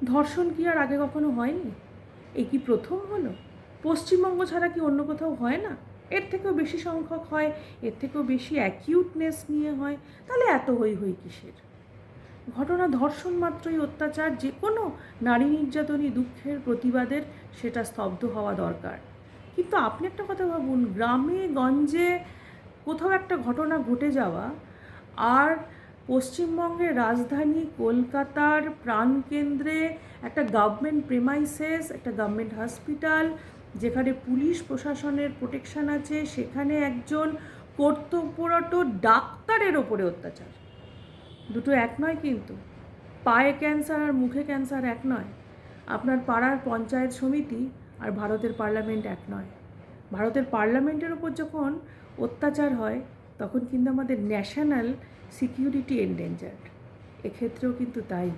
ধর্ষণ কি আর আগে কখনো হয়নি? এই কি প্রথম হলো? পশ্চিমবঙ্গ ছাড়া কি অন্য কোথাও হয় না? এর থেকেও বেশি সংখ্যক হয়, এর থেকেও বেশি অ্যাকিউটনেস নিয়ে হয়, তাহলে এত হই হই কিসের? ঘটনা ধর্ষণ মাত্রই অত্যাচার, যে কোনো নারী নির্যাতনই দুঃখের, প্রতিবাদের, সেটা স্তব্ধ হওয়া দরকার। কিন্তু আপনি একটা কথা ভাবুন, গ্রামে গঞ্জে কোথাও একটা ঘটনা ঘটে যাওয়া, আর পশ্চিমবঙ্গের রাজধানী কলকাতার প্রাণকেন্দ্রে একটা গভর্নমেন্ট প্রেমাইসেস, একটা গভর্নমেন্ট হসপিটাল, যেখানে পুলিশ প্রশাসনের প্রোটেকশন আছে, সেখানে একজন কর্তব্যরত ডাক্তারের ওপরে অত্যাচার। দুটো এক নয় কিন্তু। পায়ে ক্যান্সার আর মুখে ক্যান্সার এক নয়। আপনার পাড়ার পঞ্চায়েত সমিতি আর ভারতের পার্লামেন্ট এক নয়। ভারতের পার্লামেন্টের ওপর যখন অত্যাচার হয়, তখন কিন্তু আমাদের ন্যাশনাল সিকিউরিটি এন্ডেঞ্জার্ড। এক্ষেত্রেও কিন্তু তাই।